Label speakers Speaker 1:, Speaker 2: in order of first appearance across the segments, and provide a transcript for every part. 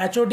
Speaker 1: HOD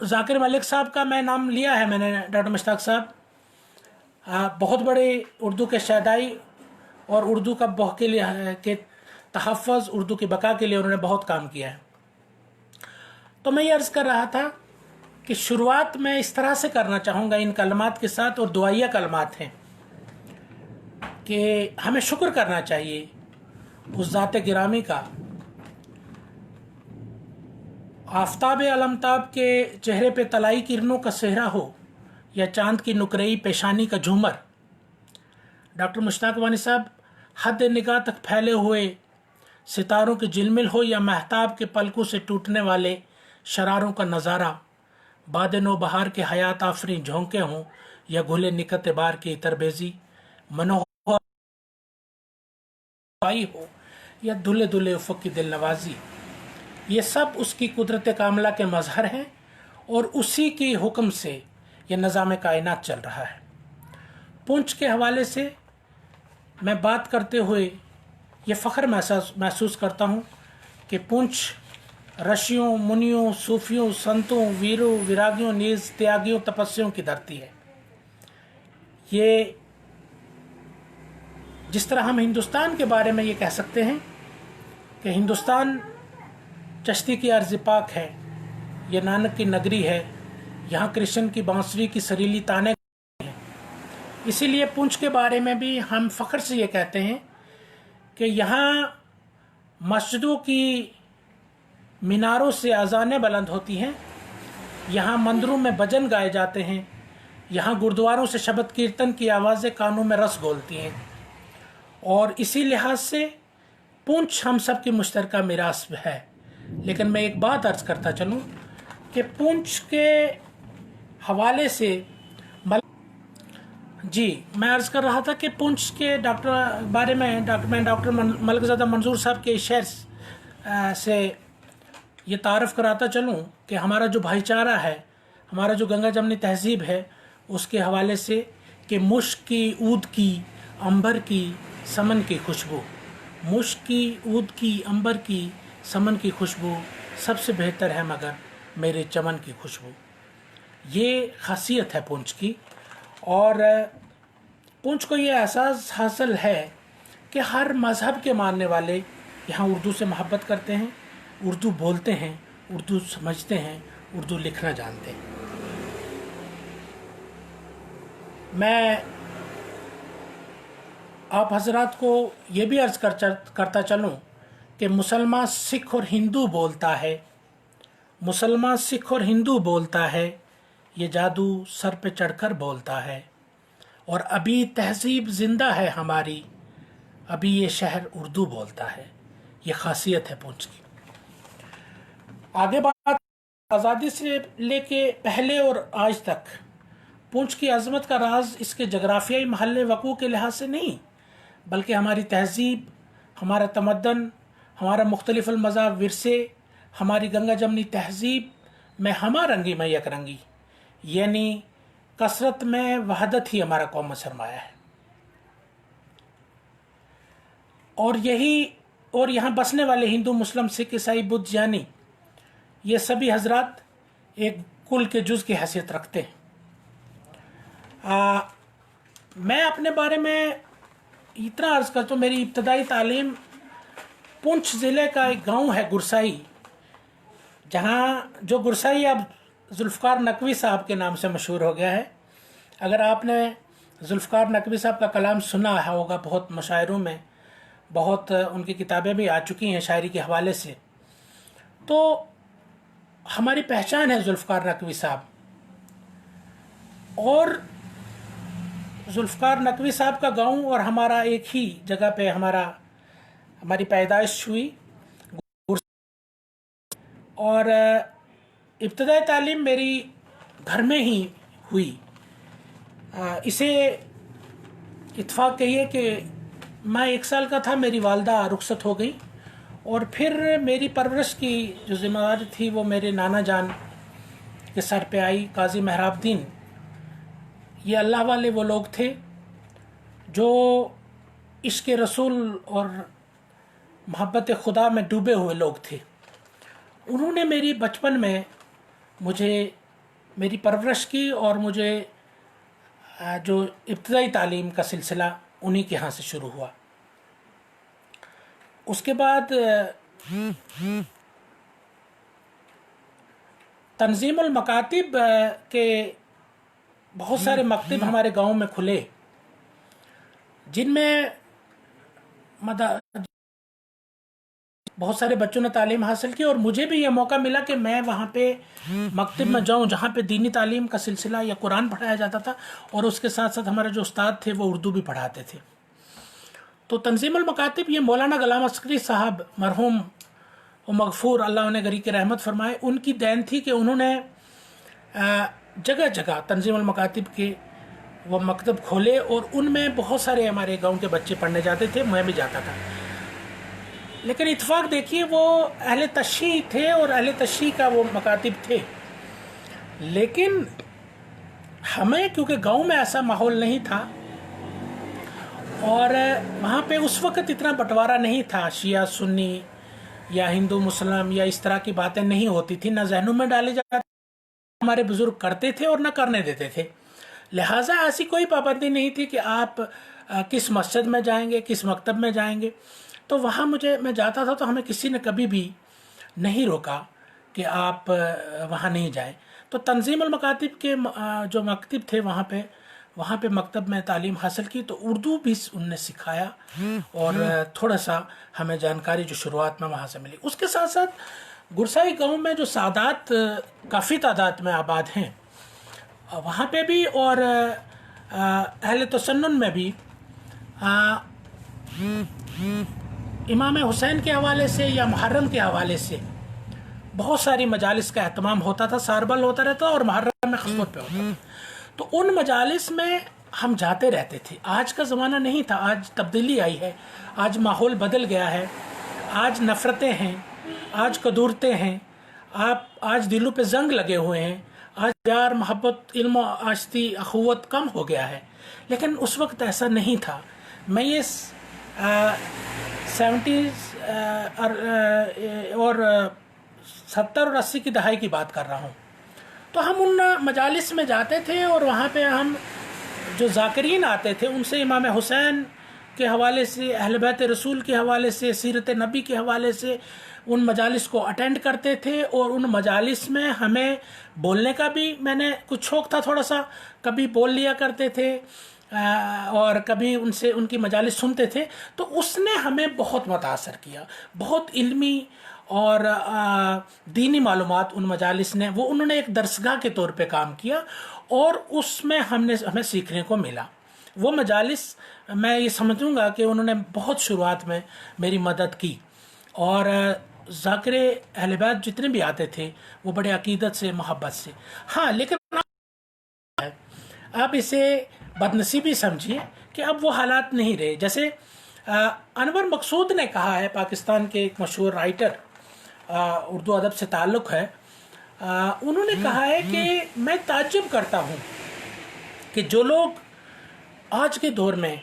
Speaker 1: ذاکر ملک صاحب کا میں نام لیا ہے میں نے، ڈاکٹر مشتاق صاحب بہت بڑے اردو کے شیدائی اور اردو کا کے لیے کے تحفظ، اردو کی بقا کے لیے انہوں نے بہت کام کیا ہے. تو میں یہ عرض کر رہا تھا کہ شروعات میں اس طرح سے کرنا چاہوں گا ان کلمات کے ساتھ، اور دعائیہ کلمات ہیں کہ ہمیں شکر کرنا چاہیے اس ذات گرامی کا. آفتاب علمتاب کے چہرے پہ طلائی کرنوں کا صحرا ہو یا چاند کی نقرئی پیشانی کا جھومر، ڈاکٹر مشتاق وانی صاحب حد نگاہ تک پھیلے ہوئے ستاروں کے جلمل ہو یا مہتاب کے پلکوں سے ٹوٹنے والے شراروں کا نظارہ، باد نو بہار کے حیات آفریں جھونکے ہوں یا گھلے نکت بار کی تربیزی منوہر ہو یا دھلے دھلے افق کی دل نوازی، یہ سب اس کی قدرت کاملہ کے مظہر ہیں اور اسی کی حکم سے یہ نظام کائنات چل رہا ہے. پونچھ کے حوالے سے میں بات کرتے ہوئے یہ فخر محسوس کرتا ہوں کہ پونچھ رشیوں، منیوں، صوفیوں، سنتوں، ویروں، ویراگیوں نیز تیاگیوں تپسیوں کی دھرتی ہے. یہ جس طرح ہم ہندوستان کے بارے میں یہ کہہ سکتے ہیں کہ ہندوستان چشتی کی ارض پاک ہے، یہ نانک کی نگری ہے، یہاں کرشن کی بانسری کی سریلی تانے ہیں. اسی لیے پونچھ کے بارے میں بھی ہم فخر سے یہ کہتے ہیں کہ یہاں مسجدوں کی میناروں سے اذانیں بلند ہوتی ہیں، یہاں مندروں میں بھجن گائے جاتے ہیں، یہاں گردواروں سے شبد کیرتن کی آوازیں کانوں میں رس گھولتی ہیں. اور اسی لحاظ سے پونچھ ہم سب کی مشترکہ میراث ہے. لیکن میں ایک بات عرض کرتا چلوں کہ پونچھ کے حوالے سے میں عرض کر رہا تھا کہ پونچھ کے ڈاکٹر بارے میں ڈاکٹر ملک زادہ منظور صاحب کے شعر سے یہ تعارف کراتا چلوں کہ ہمارا جو بھائی چارہ ہے، ہمارا جو گنگا جمنی تہذیب ہے، اس کے حوالے سے کہ مشک کی، عود کی، عنبر کی، سمن کی خوشبو، مشک کی، عود کی، عنبر کی، سمن کی خوشبو سب سے بہتر ہے مگر میرے چمن کی خوشبو. یہ خاصیت ہے پونچھ کی. اور پونچھ کو یہ احساس حاصل ہے کہ ہر مذہب کے ماننے والے یہاں اردو سے محبت کرتے ہیں، اردو بولتے ہیں، اردو سمجھتے ہیں، اردو لکھنا جانتے ہیں. میں آپ حضرات کو یہ بھی عرض کرتا چلوں کہ مسلمان، سکھ اور ہندو بولتا ہے، مسلمان، سکھ اور ہندو بولتا ہے، یہ جادو سر پہ چڑھ کر بولتا ہے، اور ابھی تہذیب زندہ ہے ہماری، ابھی یہ شہر اردو بولتا ہے. یہ خاصیت ہے پونچھ کی. آگے بات آزادی سے لے کے پہلے اور آج تک پونچھ کی عظمت کا راز اس کے جغرافیائی محل وقوع کے لحاظ سے نہیں، بلکہ ہماری تہذیب، ہمارا تمدن، ہمارا مختلف المذاہب ورثے، ہماری گنگا جمنی تہذیب میں ہمہ رنگی میں یک رنگی، یعنی کثرت میں وحدت ہی ہمارا قوم سرمایہ ہے. اور یہاں بسنے والے ہندو، مسلم، سکھ، عیسائی، بدھ جینی، یہ سبھی حضرات ایک کل کے جز کی حیثیت رکھتے ہیں. میں اپنے بارے میں اتنا عرض کرتا ہوں، میری ابتدائی تعلیم پونچھ ضلع کا ایک گاؤں ہے گرسائی، جہاں جو گرسائی اب ذوالفقار نقوی صاحب کے نام سے مشہور ہو گیا ہے. اگر آپ نے ذوالفقار نقوی صاحب کا کلام سنا ہوگا، بہت مشاعروں میں، بہت ان کی کتابیں بھی آ چکی ہیں شاعری کے حوالے سے، تو ہماری پہچان ہے ذوالفقار نقوی صاحب. اور ذوالفقار نقوی صاحب کا گاؤں اور ہمارا ایک ہی جگہ پہ ہماری پیدائش ہوئی. اور ابتدائی تعلیم میری گھر میں ہی ہوئی. اسے اتفاق کہیے کہ میں 1 سال کا تھا، میری والدہ رخصت ہو گئی، اور پھر میری پرورش کی جو ذمہ داری تھی وہ میرے نانا جان کے سر پہ آئی. قاضی محراب الدین، یہ اللہ والے وہ لوگ تھے جو عشق رسول اور محبت خدا میں ڈوبے ہوئے لوگ تھے. انہوں نے میری بچپن میں مجھے میری پرورش کی اور مجھے جو ابتدائی تعلیم کا سلسلہ انہی کے ہاں سے شروع ہوا. اس کے بعد تنظیم المکاتب کے بہت سارے مکتب ہمارے گاؤں میں کھلے، جن میں بہت سارے بچوں نے تعلیم حاصل کی، اور مجھے بھی یہ موقع ملا کہ میں وہاں پہ مکتب میں جاؤں جہاں پہ دینی تعلیم کا سلسلہ یا قرآن پڑھایا جاتا تھا، اور اس کے ساتھ ساتھ ہمارے جو استاد تھے وہ اردو بھی پڑھاتے تھے. تو تنظیم المکاتب یہ مولانا غلام عسکری صاحب مرحوم و مغفور، اللہ انہیں گری کی رحمت فرمائے، ان کی دین تھی کہ انہوں نے جگہ جگہ تنظیم المکاتب کے وہ مکتب کھولے، اور ان میں بہت سارے ہمارے گاؤں کے بچے پڑھنے جاتے تھے، میں بھی جاتا تھا. لیکن اتفاق دیکھیے وہ اہل تشیع تھے اور اہل تشیع کا وہ مکاتب تھے، لیکن ہمیں کیونکہ گاؤں میں ایسا ماحول نہیں تھا، اور وہاں پہ اس وقت اتنا بٹوارا نہیں تھا، شیعہ سنی یا ہندو مسلم یا اس طرح کی باتیں نہیں ہوتی تھی، نہ ذہنوں میں ڈالے جاتے، ہمارے بزرگ کرتے تھے اور نہ کرنے دیتے تھے. لہٰذا ایسی کوئی پابندی نہیں تھی کہ آپ کس مسجد میں جائیں گے، کس مکتب میں جائیں گے. تو وہاں میں جاتا تھا تو ہمیں کسی نے کبھی بھی نہیں روکا کہ آپ وہاں نہیں جائیں. تو تنظیم المکاتب کے جو مکتب تھے وہاں پہ مکتب میں تعلیم حاصل کی، تو اردو بھی ان نے سکھایا، اور تھوڑا سا ہمیں جانکاری جو شروعات میں وہاں سے ملی. اس کے ساتھ ساتھ گرسائی گاؤں میں جو سادات کافی تعداد میں آباد ہیں وہاں پہ بھی، اور اہل تسنن میں بھی امام حسین کے حوالے سے یا محرم کے حوالے سے بہت ساری مجالس کا اہتمام ہوتا تھا، ساربل ہوتا رہتا اور محرم میں خصوص پہ ہوتا تھا. تو ان مجالس میں ہم جاتے رہتے تھے. آج کا زمانہ نہیں تھا، آج تبدیلی آئی ہے، آج ماحول بدل گیا ہے، آج نفرتیں ہیں، آج قدورتیں ہیں، آج دلوں پہ زنگ لگے ہوئے ہیں، آج پیار محبت علم و آشتی اخوت کم ہو گیا ہے. لیکن اس وقت ایسا نہیں تھا. میں یہ 70s اور 70 اور 80 کی دہائی کی بات کر رہا ہوں. تو ہم ان مجالس میں جاتے تھے، اور وہاں پہ ہم جو ذاکرین آتے تھے ان سے امام حسین کے حوالے سے، اہل بیت رسول کے حوالے سے، سیرت نبی کے حوالے سے ان مجالس کو اٹینڈ کرتے تھے. اور ان مجالس میں ہمیں بولنے کا بھی میں نے کچھ شوق تھا تھوڑا سا، کبھی بول لیا کرتے تھے اور کبھی ان کی مجالس سنتے تھے. تو اس نے ہمیں بہت متاثر کیا، بہت علمی اور دینی معلومات ان مجالس نے، انہوں نے ایک درسگاہ کے طور پہ کام کیا، اور اس میں ہمیں سیکھنے کو ملا. وہ مجالس میں یہ سمجھوں گا کہ انہوں نے بہت شروعات میں میری مدد کی. اور ذاکر اہل بیت جتنے بھی آتے تھے وہ بڑے عقیدت سے، محبت سے. ہاں لیکن آپ اسے بدنصیبی سمجھیے کہ اب وہ حالات نہیں رہے. جیسے انور مقصود نے کہا ہے، پاکستان کے ایک مشہور رائٹر، اردو ادب سے تعلق ہے، انہوں نے کہا ہے کہ میں تعجب کرتا ہوں کہ جو لوگ آج کے دور میں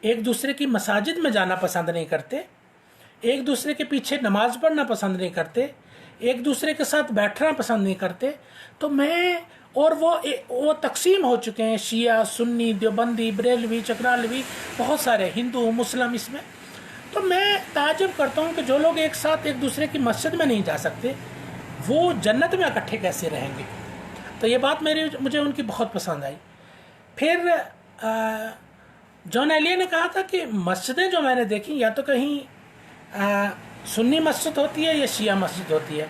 Speaker 1: ایک دوسرے کی مساجد میں جانا پسند نہیں کرتے، ایک دوسرے کے پیچھے نماز پڑھنا پسند نہیں کرتے، ایک دوسرے کے ساتھ بیٹھنا پسند نہیں کرتے، تو اور وہ تقسیم ہو چکے ہیں، شیعہ سنی دیوبندی بریلوی چکرالوی، بہت سارے ہندو مسلم اس میں. تو میں تعجب کرتا ہوں کہ جو لوگ ایک ساتھ ایک دوسرے کی مسجد میں نہیں جا سکتے وہ جنت میں اکٹھے کیسے رہیں گے. تو یہ بات مجھے ان کی بہت پسند آئی. پھر جان ایلیے نے کہا تھا کہ مسجدیں جو میں نے دیکھی یا تو کہیں سنی مسجد ہوتی ہے یا شیعہ مسجد ہوتی ہے،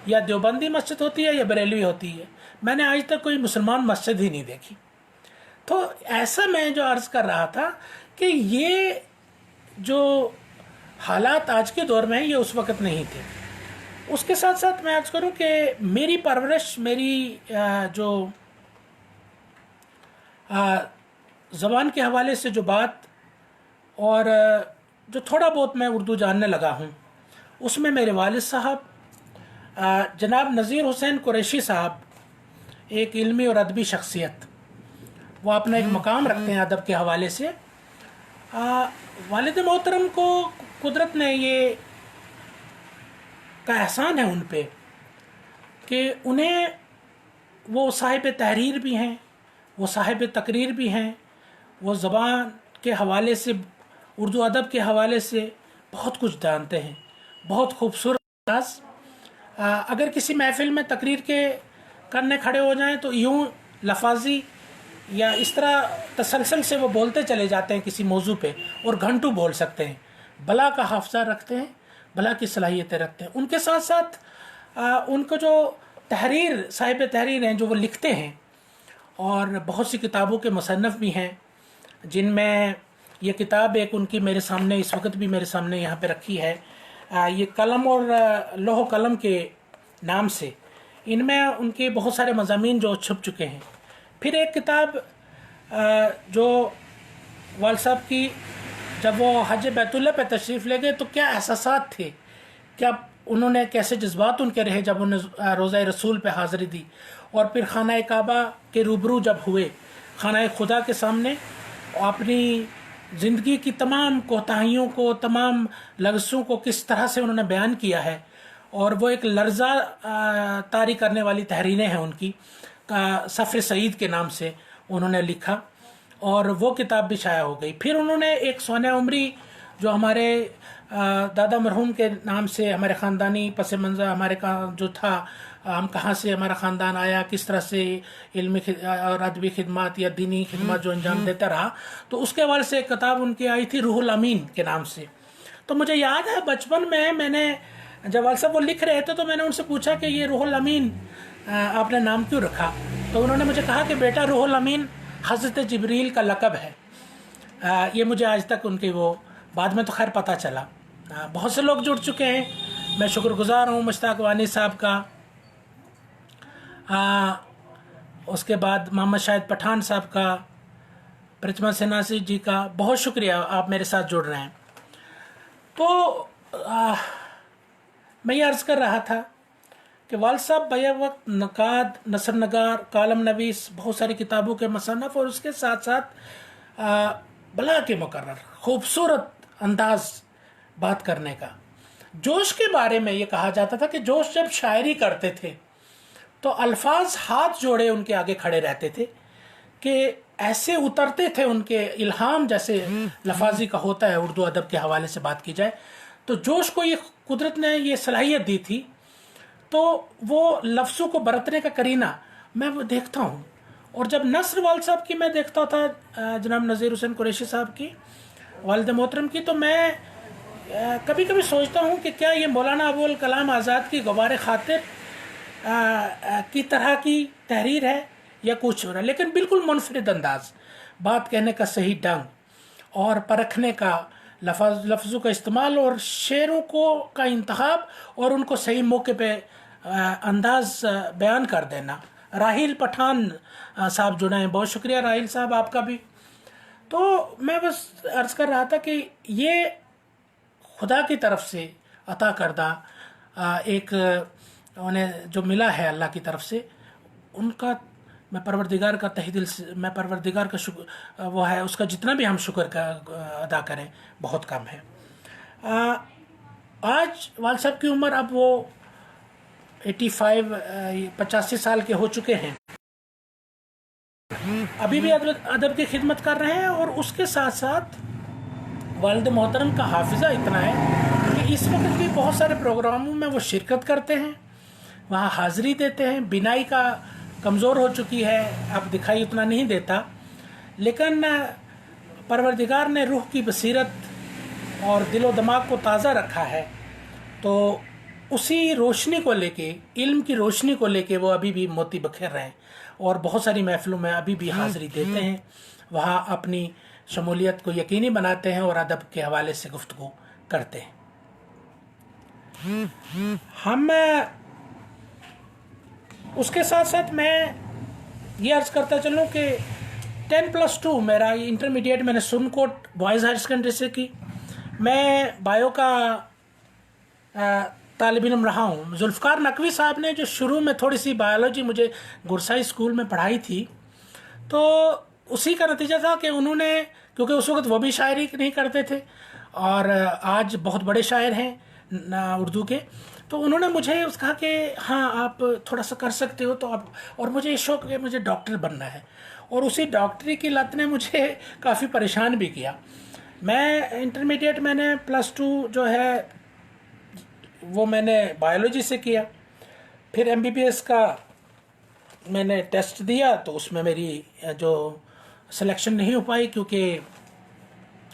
Speaker 1: یا دیوبندی مسجد ہوتی ہے یا بریلوی ہوتی ہے، میں نے آج تک کوئی مسلمان مسجد ہی نہیں دیکھی. تو ایسا میں جو عرض کر رہا تھا کہ یہ جو حالات آج کے دور میں ہیں یہ اس وقت نہیں تھے. اس کے ساتھ ساتھ میں عرض کروں کہ میری پرورش، میری جو زبان کے حوالے سے جو بات، اور جو تھوڑا بہت میں اردو جاننے لگا ہوں، اس میں میرے والد صاحب جناب نذیر حسین قریشی صاحب ایک علمی اور ادبی شخصیت، وہ اپنا ایک مقام رکھتے ہیں ادب کے حوالے سے. والد محترم کو قدرت نے یہ کا احسان ہے ان پہ کہ انہیں وہ صاحب تحریر بھی ہیں، وہ صاحب تقریر بھی ہیں، وہ زبان کے حوالے سے، اردو ادب کے حوالے سے بہت کچھ جانتے ہیں، بہت خوبصورت انداز۔ اگر کسی محفل میں تقریر کے کرنے کھڑے ہو جائیں تو یوں لفاظی یا اس طرح تسلسل سے وہ بولتے چلے جاتے ہیں کسی موضوع پہ، اور گھنٹوں بول سکتے ہیں، بلا کا حافظہ رکھتے ہیں، بلا کی صلاحیتیں رکھتے ہیں۔ ان کے ساتھ ساتھ ان کو جو تحریر، صاحب تحریر ہیں، جو وہ لکھتے ہیں، اور بہت سی کتابوں کے مصنف بھی ہیں، جن میں یہ کتاب ایک ان کی میرے سامنے اس وقت بھی میرے سامنے یہاں پہ رکھی ہے، یہ قلم اور لوح و قلم کے نام سے، ان میں ان کے بہت سارے مضامین جو چھپ چکے ہیں۔ پھر ایک کتاب جو والد صاحب کی، جب وہ حج بیت اللہ پہ تشریف لے گئے تو کیا احساسات تھے، کیا انہوں نے کیسے جذبات ان کے رہے جب انہوں نے روضہ رسول پہ حاضری دی، اور پھر خانہ کعبہ کے روبرو جب ہوئے، خانہ خدا کے سامنے، اپنی زندگی کی تمام کوتاہیوں کو، تمام لغزشوں کو کس طرح سے انہوں نے بیان کیا ہے، اور وہ ایک لرزہ طاری کرنے والی تحریریں ہیں ان کی، سفر سعید کے نام سے انہوں نے لکھا، اور وہ کتاب بھی شائع ہو گئی۔ پھر انہوں نے ایک سونہ عمری جو ہمارے دادا مرحوم کے نام سے، ہمارے خاندانی پس منظر ہمارے جو تھا، ہم کہاں سے ہمارا خاندان آیا، کس طرح سے علمی اور ادبی خدمات یا دینی خدمات جو انجام دیتا رہا، تو اس کے حوالے سے ایک کتاب ان کی آئی تھی روح الامین کے نام سے۔ تو مجھے یاد ہے بچپن میں نے جب والد صاحب وہ لکھ رہے تھے تو میں نے ان سے پوچھا کہ یہ روح الامین آپ نے نام کیوں رکھا؟ تو انہوں نے مجھے کہا کہ بیٹا، روح الامین حضرت جبریل کا لقب ہے۔ یہ مجھے آج تک ان کی، وہ بعد میں تو خیر پتہ چلا۔ بہت سے لوگ جڑ چکے ہیں، میں شکر گزار ہوں مشتاق وانی صاحب کا، اس کے بعد محمد شاہد پٹھان صاحب کا، پرتما سناسی جی کا، بہت شکریہ آپ میرے ساتھ جڑ رہے ہیں۔ تو میں یہ عرض کر رہا تھا کہ والد صاحب بیک وقت نقاد، نثر نگار، کالم نویس، بہت ساری کتابوں کے مصنف، اور اس کے ساتھ ساتھ بلا کے مقرر خوبصورت انداز بات کرنے کا۔ جوش کے بارے میں یہ کہا جاتا تھا کہ جوش جب شاعری کرتے تھے تو الفاظ ہاتھ جوڑے ان کے آگے کھڑے رہتے تھے کہ ایسے اترتے تھے، ان کے الہام جیسے لفاظی کا ہوتا ہے اردو ادب کے حوالے سے بات کی جائے، تو جوش کو یہ قدرت نے یہ صلاحیت دی تھی، تو وہ لفظوں کو برتنے کا کرینہ میں وہ دیکھتا ہوں۔ اور جب نثر والد صاحب کی میں دیکھتا تھا، جناب نذیر حسین قریشی صاحب کی، والد محترم کی، تو میں کبھی کبھی سوچتا ہوں کہ کیا یہ مولانا ابوالکلام آزاد کی غبار خاطر کی طرح کی تحریر ہے یا کچھ ہو رہا ہے، لیکن بالکل منفرد انداز، بات کہنے کا صحیح ڈھنگ اور پرکھنے کا، لفظوں کا استعمال اور شعروں کا انتخاب اور ان کو صحیح موقع پہ انداز بیان کر دینا۔ راحیل پٹھان صاحب جڑے ہیں، بہت شکریہ راحیل صاحب آپ کا بھی۔ تو میں بس عرض کر رہا تھا کہ یہ خدا کی طرف سے عطا کردہ ایک انہیں جو ملا ہے اللہ کی طرف سے، ان کا میں پروردگار کا تہ دل سے، میں پروردگار کا شکر وہ ہے، اس کا جتنا بھی ہم شکر کا ادا کریں بہت کم ہے۔ آج والد صاحب کی عمر اب وہ 85 سال کے ہو چکے ہیں، ابھی بھی ادب کی خدمت کر رہے ہیں، اور اس کے ساتھ ساتھ والد محترم کا حافظہ اتنا ہے کہ اس وقت بھی بہت سارے پروگراموں میں وہ شرکت کرتے ہیں، وہاں حاضری دیتے ہیں۔ بینائی کا کمزور ہو چکی ہے، اب دکھائی اتنا نہیں دیتا، لیکن پروردگار نے روح کی بصیرت اور دل و دماغ کو تازہ رکھا ہے، تو اسی روشنی کو لے کے، علم کی روشنی کو لے کے وہ ابھی بھی موتی بکھیر رہے ہیں، اور بہت ساری محفلوں میں ابھی بھی حاضری دیتے ہیں، وہاں اپنی شمولیت کو یقینی بناتے ہیں اور ادب کے حوالے سے گفتگو کرتے ہیں۔ ہم اس کے ساتھ ساتھ میں یہ عرض کرتا چلوں کہ 10+2 میرا انٹرمیڈیٹ میں نے سن کوٹ بوائز ہائر سیکنڈری سے کی۔ میں بایو کا طالب علم رہا ہوں۔ ذوالفقار نقوی صاحب نے جو شروع میں تھوڑی سی بایولوجی مجھے گرسائی اسکول میں پڑھائی تھی، تو اسی کا نتیجہ تھا کہ انہوں نے، کیونکہ اس وقت وہ بھی شاعری نہیں کرتے تھے اور آج بہت بڑے شاعر ہیں اردو کے، تو انہوں نے مجھے اس کہا کہ ہاں آپ تھوڑا سا کر سکتے ہو تو آپ، اور مجھے یہ شوق ہے مجھے ڈاکٹر بننا ہے، اور اسی ڈاکٹری کی لت نے مجھے کافی پریشان بھی کیا. میں انٹرمیڈیٹ میں نے +2 جو ہے وہ میں نے بایولوجی سے کیا. پھر MBBS کا میں نے ٹیسٹ دیا تو اس میں میری جو سلیکشن نہیں ہو پائی، کیونکہ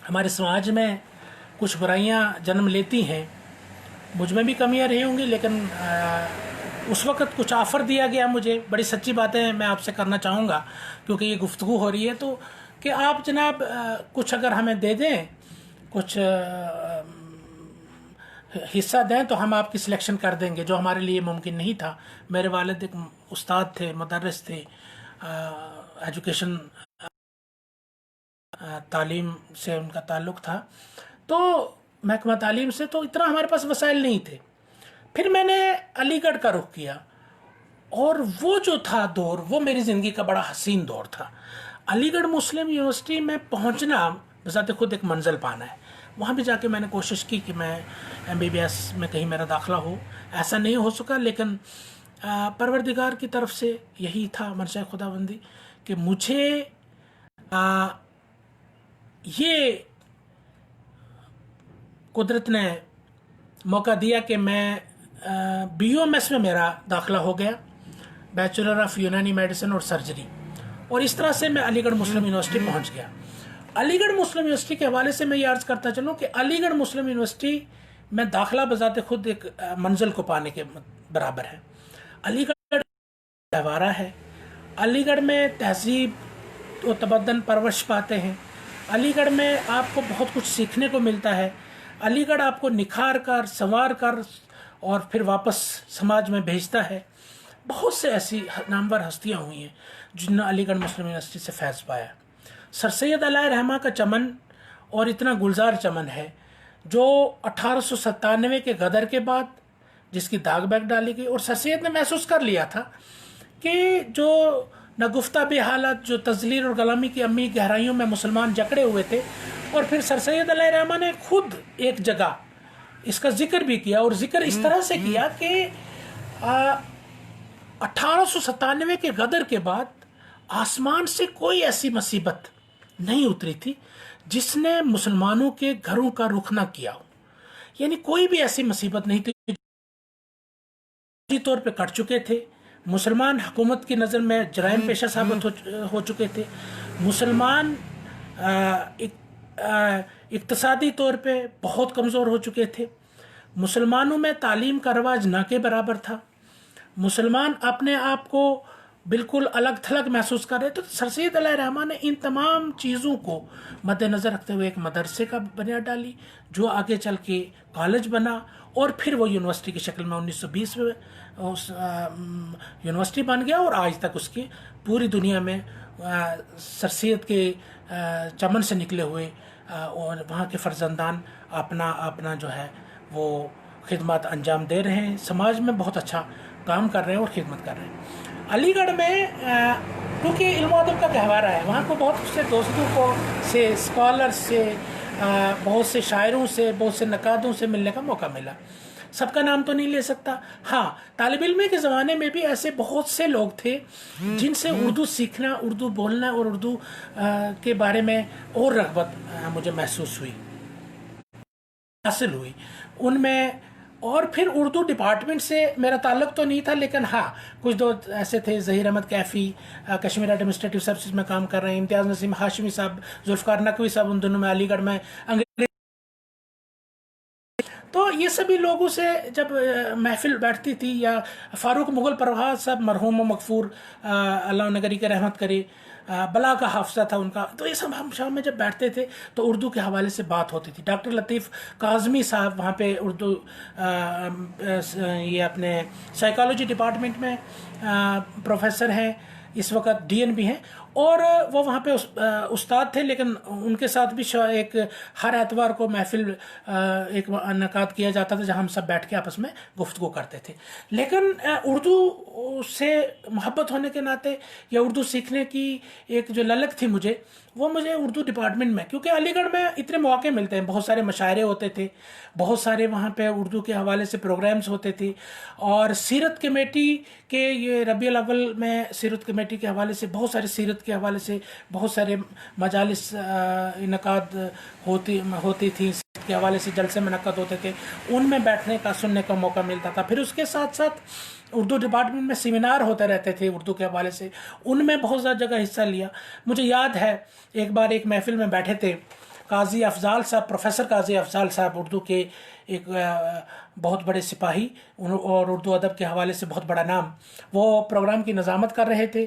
Speaker 1: ہمارے سماج میں کچھ برائیاں جنم لیتی ہیں. مجھ میں بھی کمیاں رہی ہوں گی، لیکن اس وقت کچھ آفر دیا گیا مجھے. بڑی سچی باتیں میں آپ سے کرنا چاہوں گا کیونکہ یہ گفتگو ہو رہی ہے، تو کہ آپ جناب کچھ اگر ہمیں دے دیں، کچھ حصہ دیں تو ہم آپ کی سلیکشن کر دیں گے، جو ہمارے لیے ممکن نہیں تھا. میرے والد ایک استاد تھے، مدرس تھے، ایجوکیشن تعلیم سے ان کا تعلق تھا، تو محکمہ تعلیم سے، تو اتنا ہمارے پاس وسائل نہیں تھے. پھر میں نے علی گڑھ کا رخ کیا، اور وہ جو تھا دور، وہ میری زندگی کا بڑا حسین دور تھا. علی گڑھ مسلم یونیورسٹی میں پہنچنا بذات خود ایک منزل پانا ہے. وہاں بھی جا کے میں نے کوشش کی کہ میں MBBS میں کہیں میرا داخلہ ہو. ایسا نہیں ہو سکا، لیکن پروردگار کی طرف سے یہی تھا منشاء خداوندی کہ مجھے یہ قدرت نے موقع دیا کہ میں BUMS میں میرا داخلہ ہو گیا، بیچلر آف یونانی میڈیسن اور سرجری، اور اس طرح سے میں علی گڑھ مسلم یونیورسٹی پہنچ گیا. علی گڑھ مسلم یونیورسٹی کے حوالے سے میں یہ عرض کرتا چلوں کہ علی گڑھ مسلم یونیورسٹی میں داخلہ بذات خود ایک منزل کو پانے کے برابر ہے. علی گڑھ گہوارہ ہے، علی گڑھ میں تہذیب و تمدن پرورش پاتے ہیں، علی گڑھ میں آپ کو بہت کچھ سیکھنے کو ملتا ہے. علی گڑھ آپ کو نکھار کر، سنوار کر اور پھر واپس سماج میں بھیجتا ہے. بہت سے ایسی نامور ہستیاں ہوئی ہیں جنہوں نے علی گڑھ مسلم یونیورسٹی سے فیض پایا. سر سید علیہ رحمہ کا چمن اور اتنا گلزار چمن ہے جو 1897 کے غدر کے بعد جس کی داغ بیگ ڈالی گئی، اور سر سید نے محسوس کر لیا تھا کہ جو نگفتہ بے حالت، جو تذلیل اور غلامی کی امی گہرائیوں میں مسلمان جکڑے ہوئے تھے. اور پھر سر سید علیہ رحمہ نے خود ایک جگہ اس کا ذکر بھی کیا، اور ذکر اس طرح سے کیا کہ 1897 کے غدر کے بعد آسمان سے کوئی ایسی مصیبت نہیں اتری تھی جس نے مسلمانوں کے گھروں کا رخ نہ کیا ہو. یعنی کوئی بھی ایسی مصیبت نہیں تھی. اسی طور پہ کٹ چکے تھے مسلمان، حکومت کی نظر میں جرائم پیشہ ثابت ہو چکے تھے. مسلمان اقتصادی طور پہ بہت کمزور ہو چکے تھے. مسلمانوں میں تعلیم کا رواج نہ کے برابر تھا. مسلمان اپنے آپ کو بالکل الگ تھلگ محسوس کر رہے. تو سر سید علیہ رحمہ نے ان تمام چیزوں کو مد نظر رکھتے ہوئے ایک مدرسے کا بنیاد ڈالی، جو آگے چل کے کالج بنا، اور پھر وہ یونیورسٹی کی شکل میں 1920 میں یونیورسٹی بن گیا. اور آج تک اس کی پوری دنیا میں سر سید کے چمن سے نکلے ہوئے اور وہاں کے فرزندان اپنا جو ہے وہ خدمات انجام دے رہے ہیں، سماج میں بہت اچھا کام کر رہے ہیں اور خدمت کر رہے ہیں. علی گڑھ میں کیونکہ علم و ادب کا گہوارہ ہے، وہاں کو بہت سے دوستوں کو سے اسکالر سے، بہت سے شاعروں سے، بہت سے نقادوں سے ملنے کا موقع ملا. سب کا نام تو نہیں لے سکتا. ہاں، طالب علم کے زمانے میں بھی ایسے بہت سے لوگ تھے جن سے اردو سیکھنا، اردو بولنا اور اردو کے بارے میں اور رغبت مجھے محسوس ہوئی، حاصل ہوئی ان میں. اور پھر اردو ڈپارٹمنٹ سے میرا تعلق تو نہیں تھا، لیکن ہاں کچھ دوست ایسے تھے، ظہیر احمد کیفی کشمیر ایڈمنسٹریٹو سروسز میں کام کر رہے ہیں، امتیاز نسیم ہاشمی صاحب، ذوالفقار نقوی صاحب ان دنوں میں علی گڑھ میں انگریزی. تو یہ سبھی لوگوں سے جب محفل بیٹھتی تھی، یا فاروق مغل پرواز صاحب مرحوم و مغفور، اللہ نگری کے رحمت کرے، بلا کا حافظہ تھا ان کا، تو یہ سب ہم شام میں جب بیٹھتے تھے تو اردو کے حوالے سے بات ہوتی تھی. ڈاکٹر لطیف کاظمی صاحب وہاں پہ اردو یہ اپنے سائیکالوجی ڈپارٹمنٹ میں پروفیسر ہیں، اس وقت DN بھی ہیں. اور وہ وہاں پہ استاد تھے، لیکن ان کے ساتھ بھی ایک ہر اتوار کو محفل ایک انعقاد کیا جاتا تھا جہاں ہم سب بیٹھ کے آپس میں گفتگو کرتے تھے. لیکن اردو سے محبت ہونے کے ناطے یا اردو سیکھنے کی ایک جو للک تھی وہ مجھے اردو ڈپارٹمنٹ میں، کیونکہ علی گڑھ میں اتنے مواقع ملتے ہیں، بہت سارے مشاعرے ہوتے تھے، بہت سارے وہاں پہ اردو کے حوالے سے پروگرامز ہوتے تھے، اور سیرت کمیٹی کے یہ ربیع الاول میں سیرت کمیٹی کے حوالے سے بہت سارے سیرت کے حوالے سے بہت سارے مجالس انعقاد ہوتی تھی، سیرت کے حوالے سے جلسے منعقد ہوتے تھے، ان میں بیٹھنے کا سننے کا موقع ملتا تھا. پھر اس کے ساتھ ساتھ اردو ڈپارٹمنٹ میں سیمینار ہوتے رہتے تھے اردو کے حوالے سے، ان میں بہت زیادہ جگہ حصہ لیا. مجھے یاد ہے ایک بار ایک محفل میں بیٹھے تھے، قاضی افضال صاحب، پروفیسر قاضی افضال صاحب، اردو کے ایک بہت بڑے سپاہی اور اردو ادب کے حوالے سے بہت بڑا نام، وہ پروگرام کی نظامت کر رہے تھے.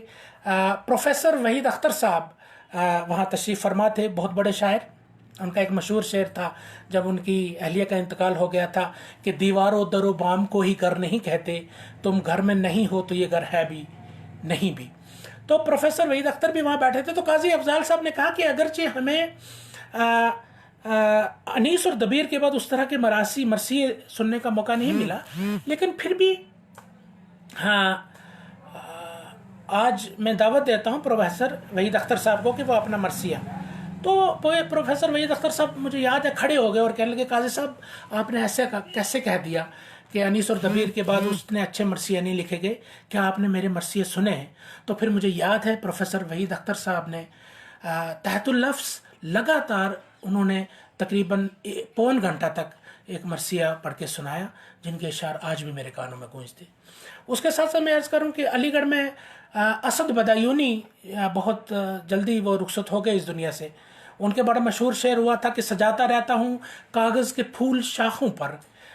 Speaker 1: پروفیسر وحید اختر صاحب وہاں تشریف فرما تھے، بہت بڑے شاعر. ان کا ایک مشہور شعر تھا جب ان کی اہلیہ کا انتقال ہو گیا تھا کہ دیوار و در و بام کو ہی گھر نہیں کہتے، تم گھر میں نہیں ہو تو یہ گھر ہے بھی نہیں بھی. تو پروفیسر وحید اختر بھی وہاں بیٹھے تھے. تو قاضی افضال صاحب نے کہا کہ اگرچہ ہمیں انیس اور دبیر کے بعد اس طرح کے مرثیے سننے کا موقع نہیں ملا، لیکن پھر بھی ہاں آج میں دعوت دیتا ہوں پروفیسر وحید اختر صاحب کو کہ وہ اپنا مرثیہ. تو پروفیسر وحید اختر صاحب مجھے یاد ہے کھڑے ہو گئے اور کہنے لگے قاضی صاحب آپ نے ایسے کیسے کہہ دیا کہ انیس اور دبیر کے بعد اس نے اچھے مرثیے نہیں لکھے گئے، کیا آپ نے میرے مرثیے سنے ہیں؟ تو پھر مجھے یاد ہے پروفیسر وحید اختر صاحب نے تحت اللفظ لگاتار انہوں نے تقریباً پون گھنٹہ تک ایک مرثیہ پڑھ کے سنایا، جن کے اشعار آج بھی میرے کانوں میں گونجتے. اس کے ساتھ ساتھ میں عرض کروں کہ علی گڑھ میں اسد بدایونی بہت جلدی وہ رخصت ہو گئے اس دنیا سے. ان کے بڑا مشہور شعر ہوا تھا کہ سجاتا رہتا ہوں کاغذ کے پھول شاخوں پر،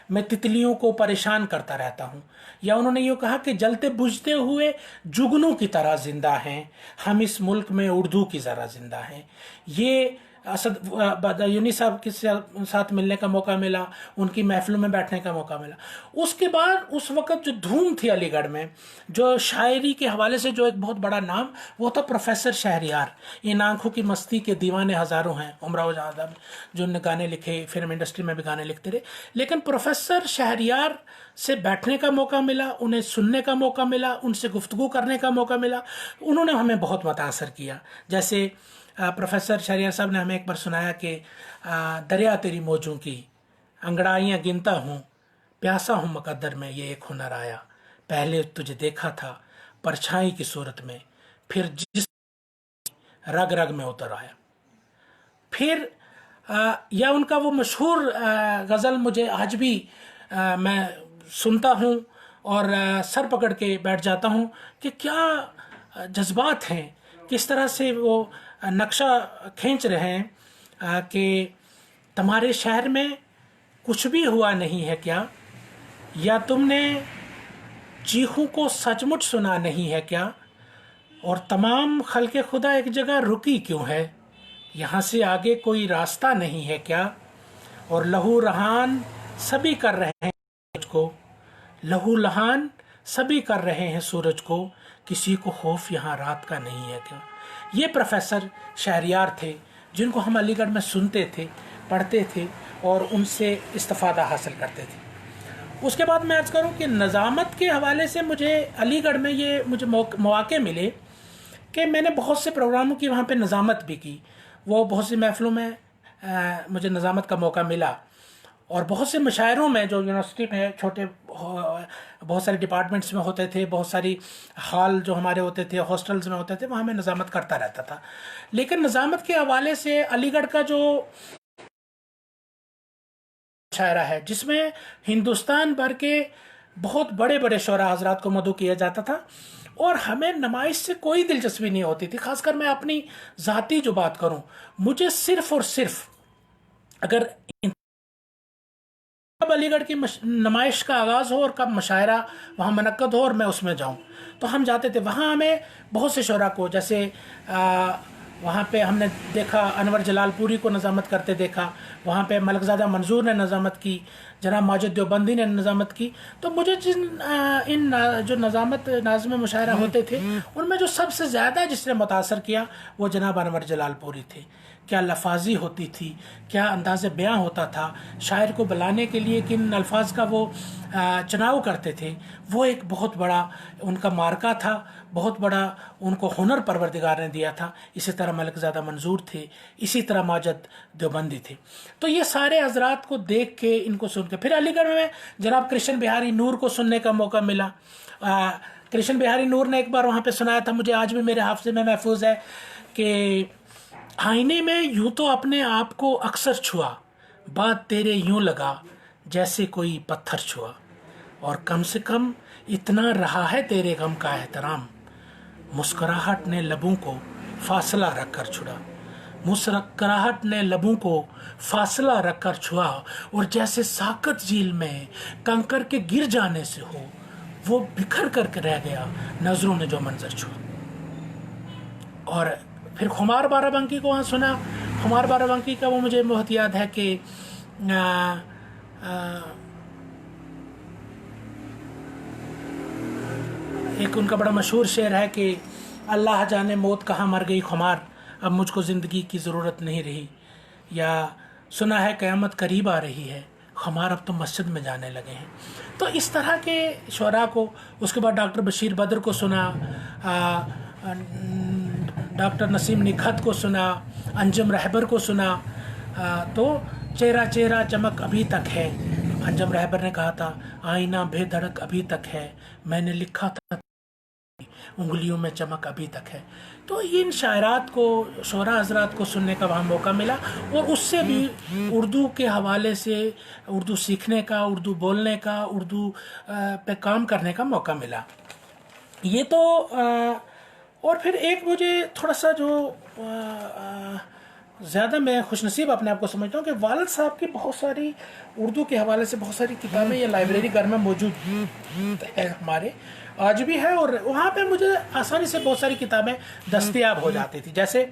Speaker 1: میں تتلیوں کو پریشان کرتا رہتا ہوں. یا انہوں نے یہ کہا کہ جلتے بجھتے ہوئے جگنوں کی طرح زندہ ہیں ہم، اس ملک میں اردو کی ذرا زندہ ہیں. یہ اسد بدایونی صاحب کے ساتھ ملنے کا موقع ملا، ان کی محفلوں میں بیٹھنے کا موقع ملا. اس کے بعد اس وقت جو دھوم تھی علی گڑھ میں، جو شاعری کے حوالے سے جو ایک بہت بڑا نام، وہ تھا پروفیسر شہریار. ان آنکھوں کی مستی کے دیوانے ہزاروں ہیں، امراؤ جہاں جو نے گانے لکھے، فلم انڈسٹری میں بھی گانے لکھتے رہے. لیکن پروفیسر شہریار سے بیٹھنے کا موقع ملا، انہیں سننے کا موقع ملا، ان سے گفتگو کرنے کا موقع ملا. انہوں نے ہمیں بہت متاثر کیا. جیسے پروفیسر شہریار صاحب نے ہمیں ایک بار سنایا کہ دریا تیری موجوں کی انگڑائیاں گنتا ہوں، پیاسا ہوں مقدر میں یہ ایک ہنر آیا. پہلے تجھے دیکھا تھا پرچھائی کی صورت میں، پھر جس رگ رگ میں اتر آیا. پھر یا ان کا وہ مشہور غزل مجھے آج بھی میں سنتا ہوں اور سر پکڑ کے بیٹھ جاتا ہوں کہ کیا جذبات ہیں، کس طرح سے وہ نقشہ کھینچ رہے ہیں کہ تمہارے شہر میں کچھ بھی ہوا نہیں ہے کیا، یا تم نے چیخوں کو سچ مچ سنا نہیں ہے کیا، اور تمام خلق خدا ایک جگہ رکی کیوں ہے، یہاں سے آگے کوئی راستہ نہیں ہے کیا، اور لہو رہان سبھی کر رہے ہیں سورج کو، لہو لہان سبھی کر رہے ہیں سورج کو، کسی کو خوف یہاں رات کا نہیں ہے کیا. یہ پروفیسر شہریار تھے جن کو ہم علی گڑھ میں سنتے تھے، پڑھتے تھے اور ان سے استفادہ حاصل کرتے تھے. اس کے بعد میں عرض کروں کہ نظامت کے حوالے سے مجھے علی گڑھ میں یہ مجھے مواقع ملے کہ میں نے بہت سے پروگراموں کی وہاں پہ نظامت بھی کی. وہ بہت سی محفلوں میں مجھے نظامت کا موقع ملا، اور بہت سے مشاعروں میں جو یونیورسٹی میں چھوٹے بہت سارے ڈپارٹمنٹس میں ہوتے تھے، بہت ساری ہال جو ہمارے ہوتے تھے، ہاسٹلز میں ہوتے تھے، وہاں میں نظامت کرتا رہتا تھا. لیکن نظامت کے حوالے سے علی گڑھ کا جو مشاعرہ ہے جس میں ہندوستان بھر کے بہت بڑے بڑے شعراء حضرات کو مدعو کیا جاتا تھا، اور ہمیں نمائش سے کوئی دلچسپی نہیں ہوتی تھی. خاص کر میں اپنی ذاتی جو بات کروں، مجھے صرف اور صرف اگر کب علی گڑھ کی نمائش کا آغاز ہو اور کب مشاعرہ وہاں منعقد ہو اور میں اس میں جاؤں تو ہم جاتے تھے. وہاں ہمیں بہت سے شعراء کو، جیسے وہاں پہ ہم نے دیکھا انور جلال پوری کو نظامت کرتے دیکھا، وہاں پہ ملک زادہ منظور نے نظامت کی، جناب ماجد دیوبندی نے نظامت کی. تو مجھے ان جو نظامت ناظم مشاعرہ ہوتے تھے ان میں جو سب سے زیادہ جس نے متاثر کیا وہ جناب انور جلال پوری تھے. کیا لفاظی ہوتی تھی، کیا انداز بیاں ہوتا تھا، شاعر کو بلانے کے لیے کن الفاظ کا وہ چناؤ کرتے تھے، وہ ایک بہت بڑا ان کا مارکا تھا، بہت بڑا ان کو ہنر پروردگار نے دیا تھا. اسی طرح ملک زادہ منظور تھے، اسی طرح ماجد دیوبندی تھے. تو یہ سارے حضرات کو دیکھ کے ان کو سن کے پھر علی گڑھ میں جناب کرشن بہاری نور کو سننے کا موقع ملا. کرشن بہاری نور نے ایک بار وہاں پہ سنایا تھا، مجھے آج بھی میرے حافظے میں محفوظ ہے کہ آئینے میں یوں تو اپنے آپ کو اکثر چھوا، بات تیرے یوں لگا جیسے کوئی پتھر چھوا، اور کم سے کم اتنا رہا ہے تیرے غم کا احترام، مسکراہٹ نے لبوں کو فاصلہ رکھ کر چھڑا، مسکراہٹ نے لبوں کو فاصلہ رکھ کر چھوا، اور جیسے ساکت جھیل میں کنکر کے گر جانے سے ہو، وہ بکھر کر کے رہ گیا نظروں نے جو منظر چھوا. اور پھر خمار بارہ بنکی کو وہاں سنا. خمار بارہ بنکی کا وہ مجھے بہت یاد ہے کہ ایک ان کا بڑا مشہور شعر ہے کہ اللہ جانے موت کہاں مر گئی خمار، اب مجھ کو زندگی کی ضرورت نہیں رہی، یا سنا ہے قیامت قریب آ رہی ہے خمار اب تو مسجد میں جانے لگے ہیں. تو اس طرح کے شعراء کو، اس کے بعد ڈاکٹر بشیر بدر کو سنا، ڈاکٹر نسیم نکھت کو سنا، انجم رہبر کو سنا. تو چہرہ چہرہ چمک ابھی تک ہے، انجم رہبر نے کہا تھا آئینہ بے دھڑک ابھی تک ہے، میں نے لکھا تھا انگلیوں میں چمک ابھی تک ہے. تو ان شاعرات کو، شعراء حضرات کو سننے کا وہاں موقع ملا، اور اس سے بھی اردو کے حوالے سے اردو سیکھنے کا، اردو بولنے کا، اردو پہ کام کرنے کا موقع ملا. یہ تو اور پھر ایک مجھے تھوڑا سا جو زیادہ میں خوش نصیب اپنے آپ کو سمجھتا ہوں کہ والد صاحب کی بہت ساری اردو کے حوالے سے بہت ساری کتابیں یہ لائبریری گھر میں موجود ہے ہمارے، آج بھی ہے، اور وہاں پہ مجھے آسانی سے بہت ساری کتابیں دستیاب ہو جاتی تھی. جیسے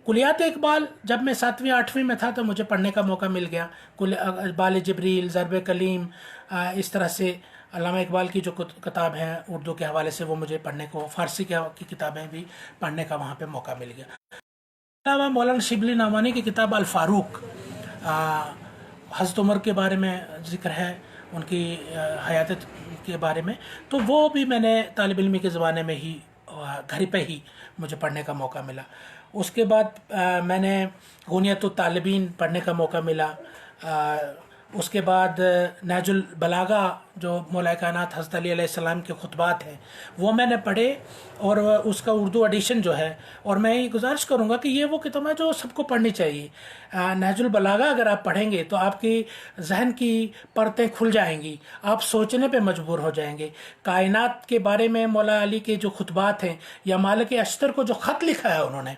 Speaker 1: کلیات اقبال جب میں 7ویں 8ویں میں تھا تو مجھے پڑھنے کا موقع مل گیا. بال جبریل، ضرب کلیم، اس طرح سے علامہ اقبال کی جو کتاب ہیں اردو کے حوالے سے وہ مجھے پڑھنے کو، فارسی کی کتابیں بھی پڑھنے کا وہاں پہ موقع مل گیا. علاوہ مولانا شبلی نعمانی کی کتاب الفاروق، حضرت عمر کے بارے میں ذکر ہے، ان کی حیات کے بارے میں، تو وہ بھی میں نے طالب علمی کے زمانے میں ہی گھر پہ ہی مجھے پڑھنے کا موقع ملا. اس کے بعد میں نے غنیت الطالبین پڑھنے کا موقع ملا. اس کے بعد نہج البلاغہ جو مولا کائنات حضرت علی علیہ السلام کے خطبات ہیں وہ میں نے پڑھے، اور اس کا اردو ایڈیشن جو ہے، اور میں یہ گزارش کروں گا کہ یہ وہ کتاب ہے جو سب کو پڑھنی چاہیے. نہج البلاغہ اگر آپ پڑھیں گے تو آپ کی ذہن کی پرتیں کھل جائیں گی، آپ سوچنے پہ مجبور ہو جائیں گے. کائنات کے بارے میں مولا علی کے جو خطبات ہیں، یا مالک اشتر کو جو خط لکھا ہے انہوں نے،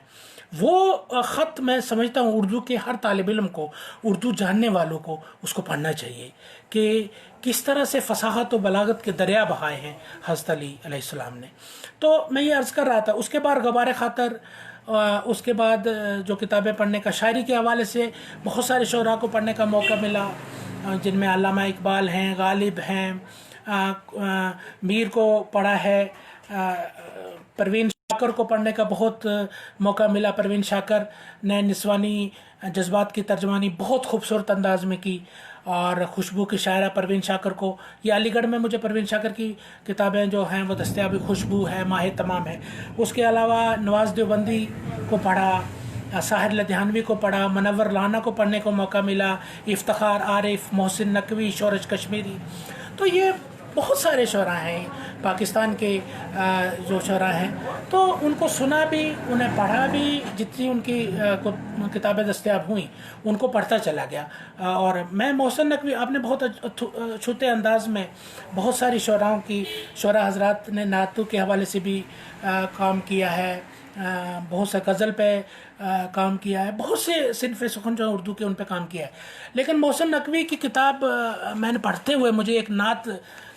Speaker 1: وہ خط میں سمجھتا ہوں اردو کے ہر طالب علم کو، اردو جاننے والوں کو اس کو پڑھنا چاہیے کہ کس طرح سے فصاحت و بلاغت کے دریا بہائے ہیں حضرت علی علیہ السلام نے. تو میں یہ عرض کر رہا تھا. اس کے بعد غبار خاطر، اس کے بعد جو کتابیں پڑھنے کا، شاعری کے حوالے سے بہت سارے شعراء کو پڑھنے کا موقع ملا، جن میں علامہ اقبال ہیں، غالب ہیں، میر کو پڑھا ہے، پروین شاکر کو پڑھنے کا بہت موقع ملا. پروین شاکر نے نسوانی جذبات کی ترجمانی بہت خوبصورت انداز میں کی، اور خوشبو کی شاعرہ پروین شاکر کو، یہ علی گڑھ میں مجھے پروین شاکر کی کتابیں جو ہیں وہ دستیاب، خوشبو ہے، ماہ تمام ہے. اس کے علاوہ نواز دیوبندی کو پڑھا، ساحر لدھیانوی کو پڑھا، منور رانا کو پڑھنے کو موقع ملا، افتخار عارف، محسن نقوی، شورش کشمیری. تو یہ بہت سارے شعراء ہیں پاکستان کے جو شعراء ہیں، تو ان کو سنا بھی، انہیں پڑھا بھی، جتنی ان کی کتابیں دستیاب ہوئیں ان کو پڑھتا چلا گیا. اور میں محسن نقوی، آپ نے بہت چھوٹے انداز میں بہت ساری شعراء حضرات نے نعتوں کے حوالے سے بھی کام کیا ہے، بہت سے غزل پہ کام کیا ہے، بہت سے صنف سخن جو اردو کے ان پہ کام کیا ہے. لیکن محسن نقوی کی کتاب میں نے پڑھتے ہوئے مجھے ایک نعت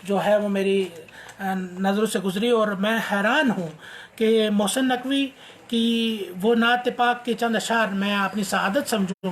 Speaker 1: جو ہے وہ میری نظروں سے گزری، اور میں حیران ہوں کہ محسن نقوی کی وہ نعت پاک کے چند اشعار میں اپنی سعادت سمجھوں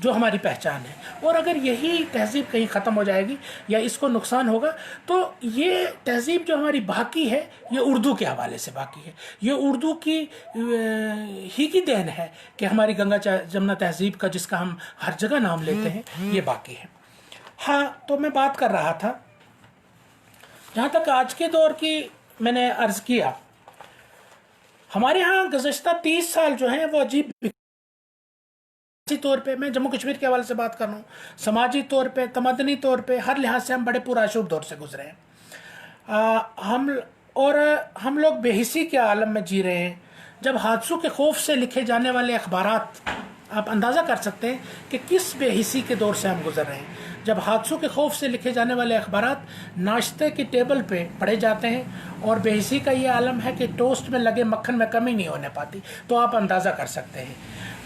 Speaker 1: جو ہماری پہچان ہے. اور اگر یہی تہذیب کہیں ختم ہو جائے گی یا اس کو نقصان ہوگا تو یہ تہذیب جو ہماری باقی ہے یہ اردو کے حوالے سے باقی ہے. یہ اردو کی ہی کی دین ہے کہ ہماری گنگا جمنا تہذیب کا جس کا ہم ہر جگہ نام لیتے ہیں یہ باقی ہے. ہاں تو میں بات کر رہا تھا جہاں تک آج کے دور کی میں نے عرض کیا ہمارے ہاں گزشتہ 30 سال جو ہیں وہ عجیب طور پہ میں جموں کشمیر کے حوالے سے بات کر رہا ہوں, سماجی طور پہ, تمدنی طور پہ, ہر لحاظ سے ہم بڑے پرآشوب دور سے گزرے ہیں. ہم لوگ بے حسی کے عالم میں جی رہے ہیں. جب حادثوں کے خوف سے لکھے جانے والے اخبارات, آپ اندازہ کر سکتے ہیں کہ کس بے حسی کے دور سے ہم گزر رہے ہیں. جب حادثوں کے خوف سے لکھے جانے والے اخبارات ناشتے کی ٹیبل پہ پڑھے جاتے ہیں اور بے حسی کا یہ عالم ہے کہ ٹوسٹ میں لگے مکھن میں کمی نہیں ہونے پاتی, تو آپ اندازہ کر سکتے ہیں.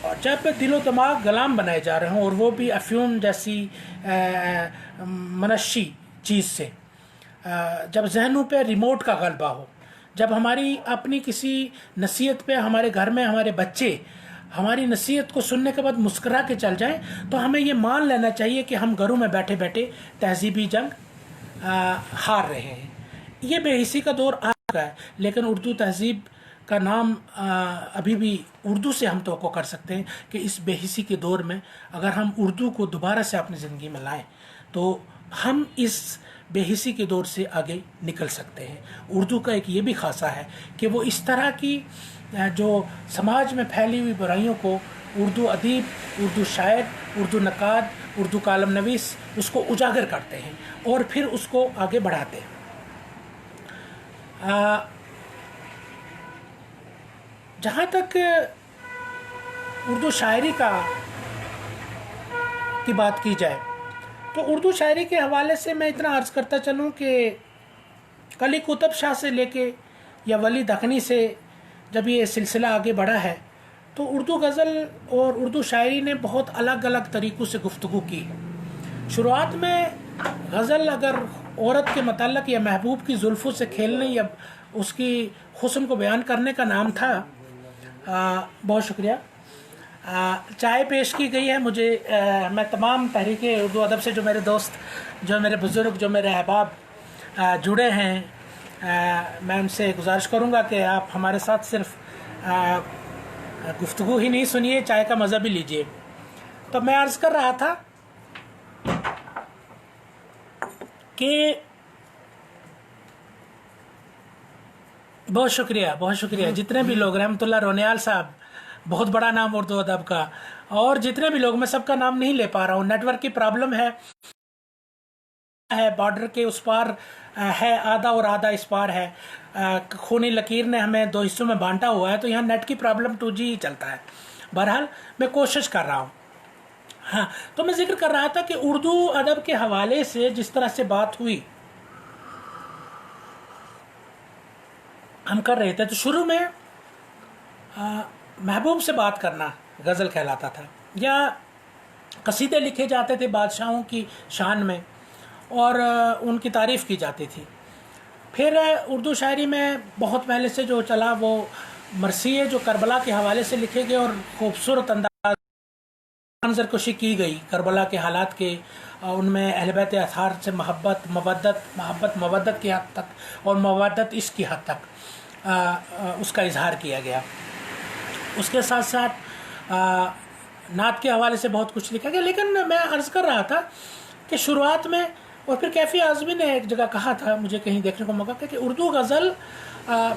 Speaker 1: اور جب دل و دماغ غلام بنائے جا رہے ہوں اور وہ بھی افیون جیسی منشی چیز سے, جب ذہنوں پہ ریموٹ کا غلبہ ہو, جب ہماری اپنی کسی نصیحت پہ ہمارے گھر میں ہمارے بچے ہماری نصیحت کو سننے کے بعد مسکرا کے چل جائیں, تو ہمیں یہ مان لینا چاہیے کہ ہم گھروں میں بیٹھے بیٹھے تہذیبی جنگ ہار رہے ہیں. یہ بے حسی کا دور آ چکا ہے, لیکن اردو تہذیب کا نام ابھی بھی اردو سے ہم توقع کر سکتے ہیں کہ اس بے حسی کے دور میں اگر ہم اردو کو دوبارہ سے اپنی زندگی میں لائیں تو ہم اس بے حسی کے دور سے آگے نکل سکتے ہیں. اردو کا ایک یہ بھی خاصہ ہے کہ وہ اس طرح کی جو سماج میں پھیلی ہوئی برائیوں کو اردو ادیب, اردو شاعر, اردو نقاد, اردو کالم نویس اس کو اجاگر کرتے ہیں اور پھر اس کو آگے بڑھاتے ہیں. جہاں تک اردو شاعری کی بات کی جائے تو اردو شاعری کے حوالے سے میں اتنا عرض کرتا چلوں کہ کلی قطب شاہ سے لے کے یا ولی دکنی سے جب یہ سلسلہ آگے بڑھا ہے تو اردو غزل اور اردو شاعری نے بہت الگ الگ طریقوں سے گفتگو کی. شروعات میں غزل اگر عورت کے متعلق یا محبوب کی زلفوں سے کھیلنے یا اس کی حسن کو بیان کرنے کا نام تھا. بہت شکریہ. چائے پیش کی گئی ہے مجھے. میں تمام تحریک اردو ادب سے جو میرے دوست, جو میرے بزرگ, جو میرے احباب جڑے ہیں, میں ان سے گزارش کروں گا کہ آپ ہمارے ساتھ صرف گفتگو ہی نہیں سنیے, چائے کا مزہ بھی لیجیے. تو میں عرض کر رہا تھا کہ بہت شکریہ جتنے بھی لوگ, رحمت اللہ رونیال صاحب, بہت بڑا نام اردو ادب کا, اور جتنے بھی لوگ, میں سب کا نام نہیں لے پا رہا ہوں, نیٹ ورک کی پرابلم ہے, بارڈر کے اس پار ہے آدھا اور آدھا اس پار ہے, خونی لکیر نے ہمیں 2 حصوں میں بانٹا ہوا ہے, تو یہاں نیٹ کی پرابلم 2G ہی چلتا ہے. بہرحال میں کوشش کر رہا ہوں. ہاں تو میں ذکر کر رہا تھا کہ اردو ادب کے حوالے سے جس طرح سے بات ہوئی ہم کر رہے تھے, تو شروع میں محبوب سے بات کرنا غزل کہلاتا تھا, یا قصیدے لکھے جاتے تھے بادشاہوں کی شان میں اور ان کی تعریف کی جاتی تھی. پھر اردو شاعری میں بہت پہلے سے جو چلا وہ مرثیے جو کربلا کے حوالے سے لکھے گئے اور خوبصورت انداز منظر کشی کی گئی کربلا کے حالات کے, ان میں اہل بیت اطہار سے محبت مودت کی حد تک اور مودت عشق کی حد تک اس کا اظہار کیا گیا. اس کے ساتھ ساتھ نعت کے حوالے سے بہت کچھ لکھا گیا. لیکن میں عرض کر رہا تھا کہ شروعات میں, اور پھر کیفی اعظمی نے ایک جگہ کہا تھا, مجھے کہیں دیکھنے کو موقع کہ اردو غزل,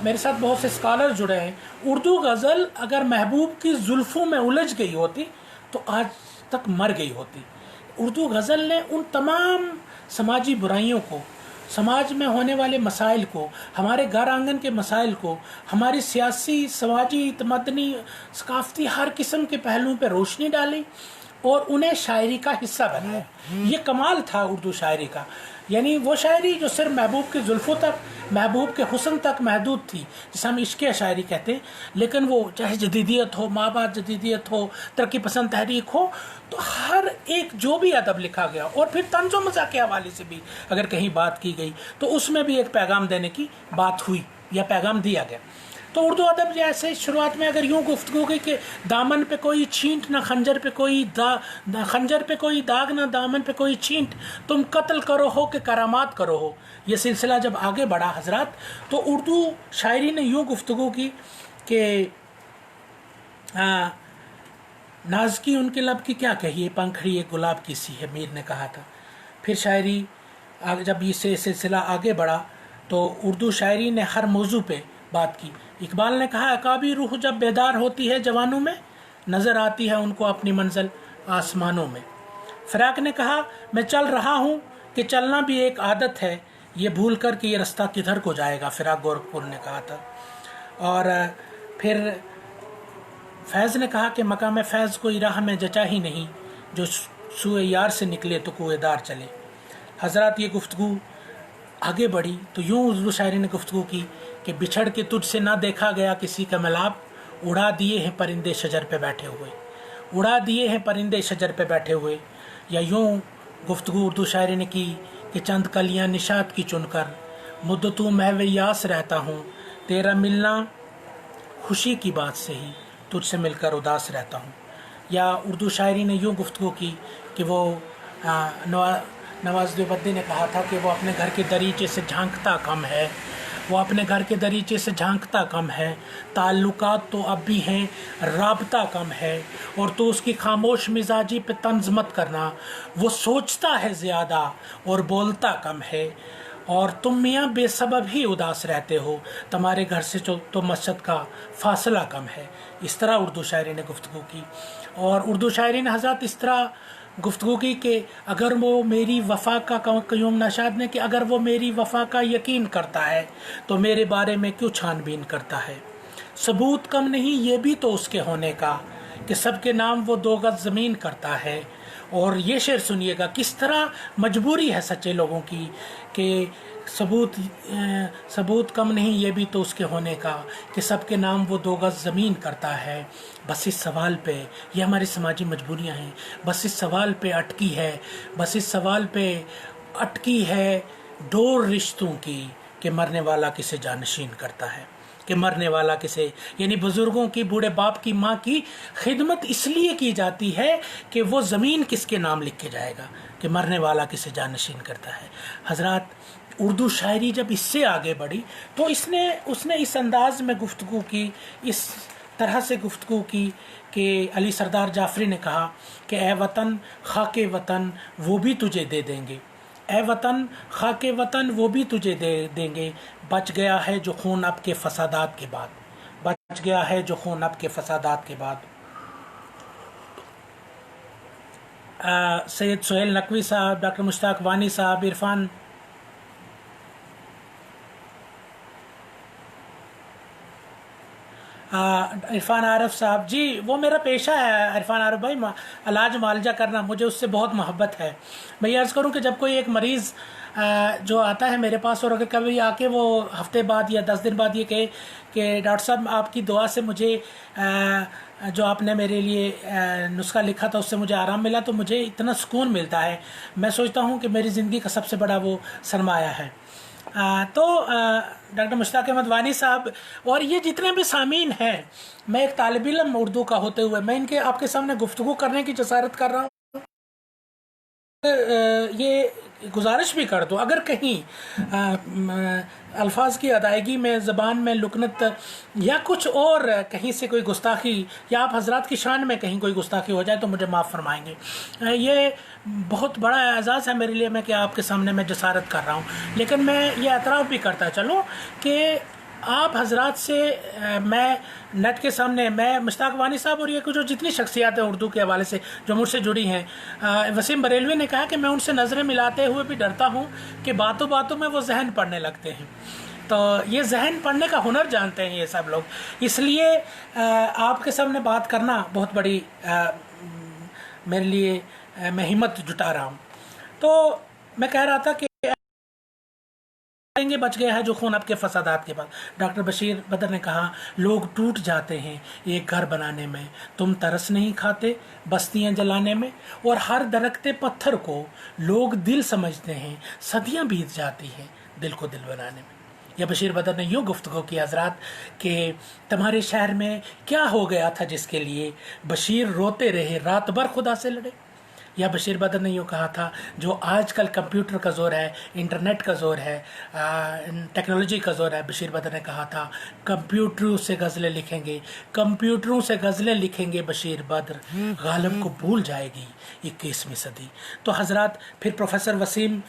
Speaker 1: میرے ساتھ بہت سے اسکالر جڑے ہیں, اردو غزل اگر محبوب کی زلفوں میں الجھ گئی ہوتی تو آج تک مر گئی ہوتی. اردو غزل نے ان تمام سماجی برائیوں کو, سماج میں ہونے والے مسائل کو, ہمارے گھر آنگن کے مسائل کو, ہماری سیاسی, سماجی, تمدنی, ثقافتی ہر قسم کے پہلوؤں پہ روشنی ڈالی اور انہیں شاعری کا حصہ بنایا. یہ کمال تھا اردو شاعری کا. یعنی وہ شاعری جو صرف محبوب کی زلفوں تک, محبوب کے حسن تک محدود تھی, جسے ہم عشق شاعری کہتے ہیں, لیکن وہ چاہے جدیدیت ہو, مابعد جدیدیت ہو, ترقی پسند تحریک ہو, تو ہر ایک جو بھی ادب لکھا گیا, اور پھر طنز و مزاح کے حوالے سے بھی اگر کہیں بات کی گئی تو اس میں بھی ایک پیغام دینے کی بات ہوئی یا پیغام دیا گیا. تو اردو ادب جیسے شروعات میں اگر یوں گفتگو کی کہ دامن پہ کوئی چھینٹ نہ خنجر پہ کوئی خنجر پہ کوئی داغ نہ دامن پہ کوئی چھینٹ، تم قتل کرو ہو کہ کرامات کرو ہو، یہ سلسلہ جب آگے بڑھا حضرات تو اردو شاعری نے یوں گفتگو کی کہ ناز کی ان کے لب کی کیا کہیے، پنکھڑی ایک گلاب کی سی ہے، میر نے کہا تھا۔ پھر شاعری جب یہ سلسلہ آگے بڑھا تو اردو شاعری نے ہر موضوع پہ بات کی۔ اقبال نے کہا عقابی روح جب بیدار ہوتی ہے جوانوں میں، نظر آتی ہے ان کو اپنی منزل آسمانوں میں۔ فراق نے کہا میں چل رہا ہوں کہ چلنا بھی ایک عادت ہے، یہ بھول کر کہ یہ رستہ کدھر کو جائے گا، فراق گورکھپور نے کہا تھا۔ اور پھر فیض نے کہا کہ مقام فیض کوئی راہ میں جچا ہی نہیں، جو سوئے یار سے نکلے تو کوئے دار چلے۔ حضرات یہ گفتگو آگے بڑھی تو یوں اردو شاعری نے گفتگو کی کہ بچھڑ کے تجھ سے نہ دیکھا گیا کسی کا ملاب، اڑا دیے ہیں پرندے شجر پہ بیٹھے ہوئے، اڑا دیے ہیں پرندے شجر پہ بیٹھے ہوئے۔ یا یوں گفتگو اردو شاعری نے کی کہ چند کلیاں نشاط کی چن کر مدتوں محو یاس رہتا ہوں، تیرا ملنا خوشی کی بات سے ہی تجھ سے مل کر اداس رہتا ہوں۔ یا اردو شاعری نے یوں گفتگو کی کہ وہ نواز دیوبندی نے کہا تھا کہ وہ اپنے گھر کے دریچے سے جھانکتا کم ہے، وہ اپنے گھر کے دریچے سے جھانکتا کم ہے، تعلقات تو اب بھی ہیں رابطہ کم ہے، اور تو اس کی خاموش مزاجی پہ طنز مت کرنا، وہ سوچتا ہے زیادہ اور بولتا کم ہے، اور تم میاں بے سبب ہی اداس رہتے ہو، تمہارے گھر سے تو مسجد کا فاصلہ کم ہے۔ اس طرح اردو شاعری نے گفتگو کی۔ اور اردو شاعری نے حضرات اس طرح گفتگو کی کہ اگر وہ میری وفا کا قیوم نشاد نے کہ اگر وہ میری وفا کا یقین کرتا ہے تو میرے بارے میں کیوں چھان بین کرتا ہے، ثبوت کم نہیں یہ بھی تو اس کے ہونے کا کہ سب کے نام وہ 2 گز زمین کرتا ہے۔ اور یہ شعر سنیے گا کس طرح مجبوری ہے سچے لوگوں کی کہ ثبوت کم نہیں یہ بھی تو اس کے ہونے کا کہ سب کے نام وہ 2 گز زمین کرتا ہے، بس اس سوال پہ، یہ ہماری سماجی مجبوریاں ہیں، بس اس سوال پہ اٹکی ہے، بس اس سوال پہ اٹکی ہے ڈور رشتوں کی کہ مرنے والا کسے جانشین کرتا ہے، کہ مرنے والا کسے، یعنی بزرگوں کی، بوڑھے باپ کی، ماں کی خدمت اس لیے کی جاتی ہے کہ وہ زمین کس کے نام لکھ کے جائے گا، کہ مرنے والا کسے جانشین کرتا ہے۔ حضرات اردو شاعری جب اس سے آگے بڑھی تو اس نے اس انداز میں گفتگو کی، اس طرح سے گفتگو کی کہ علی سردار جعفری نے کہا کہ اے وطن خاک وطن وہ بھی تجھے دے دیں گے، اے وطن خاک وطن وہ بھی تجھے دے دیں گے، بچ گیا ہے جو خون اب کے فسادات کے بعد، بچ گیا ہے جو خون اب کے فسادات کے بعد۔ سید سہیل نقوی صاحب، ڈاکٹر مشتاق وانی صاحب، عرفان عارف صاحب، جی وہ میرا پیشہ ہے عرفان عارف بھائی، علاج معالجہ کرنا، مجھے اس سے بہت محبت ہے۔ میں یہ عرض کروں کہ جب کوئی ایک مریض جو آتا ہے میرے پاس اور اگر کبھی آ کے وہ ہفتے بعد یا 10 دن بعد یہ کہے کہ ڈاکٹر صاحب آپ کی دعا سے مجھے جو آپ نے میرے لیے نسخہ لکھا تھا اس سے مجھے آرام ملا، تو مجھے اتنا سکون ملتا ہے، میں سوچتا ہوں کہ میری زندگی کا سب سے بڑا وہ سرمایہ ہے۔ تو ڈاکٹر مشتاق احمد وانی صاحب اور یہ جتنے بھی سامعین ہیں، میں ایک طالب علم اردو کا ہوتے ہوئے میں ان کے آپ کے سامنے گفتگو کرنے کی جسارت کر رہا ہوں، یہ گزارش بھی کر دو اگر کہیں الفاظ کی ادائیگی میں، زبان میں لکنت یا کچھ اور کہیں سے کوئی گستاخی یا آپ حضرات کی شان میں کہیں کوئی گستاخی ہو جائے تو مجھے معاف فرمائیں گے۔ یہ بہت بڑا اعزاز ہے میرے لیے میں کہ آپ کے سامنے میں جسارت کر رہا ہوں، لیکن میں یہ اعتراف بھی کرتا چلوں کہ آپ حضرات سے میں نیٹ کے سامنے، میں مشتاق وانی صاحب اور یہ کچھ جتنی شخصیات ہیں اردو کے حوالے سے جو مجھ سے جڑی ہیں، وسیم بریلوی نے کہا کہ میں ان سے نظریں ملاتے ہوئے بھی ڈرتا ہوں کہ باتوں باتوں میں وہ ذہن پڑھنے لگتے ہیں، تو یہ ذہن پڑھنے کا ہنر جانتے ہیں یہ سب لوگ، اس لیے آپ کے سامنے بات کرنا بہت بڑی میرے لیے میں ہمت جٹا رہا ہوں۔ تو میں کہہ رہا تھا کہ بچ گیا ہے جو خون اب کے فسادات کے بعد۔ ڈاکٹر بشیر بدر نے کہا لوگ ٹوٹ جاتے ہیں ایک گھر بنانے میں، تم ترس نہیں کھاتے بستیاں جلانے میں، اور ہر درخت پتھر کو لوگ دل سمجھتے ہیں، صدیاں بیت جاتی ہیں دل کو دل بنانے میں۔ یا بشیر بدر نے یوں گفتگو کی حضرات کہ تمہارے شہر میں کیا ہو گیا تھا جس کے لیے بشیر روتے رہے رات بھر خدا سے لڑے؟ یا بشیر بدر نے یوں کہا تھا جو آج کل کمپیوٹر کا زور ہے، انٹرنیٹ کا زور ہے، ٹیکنالوجی کا زور ہے، بشیر بدر نے کہا تھا کمپیوٹروں سے غزلیں لکھیں گے، کمپیوٹروں سے غزلیں لکھیں گے بشیر بدر، غالب کو بھول جائے گی 21ویں صدی۔ تو حضرات پھر پروفیسر وسیم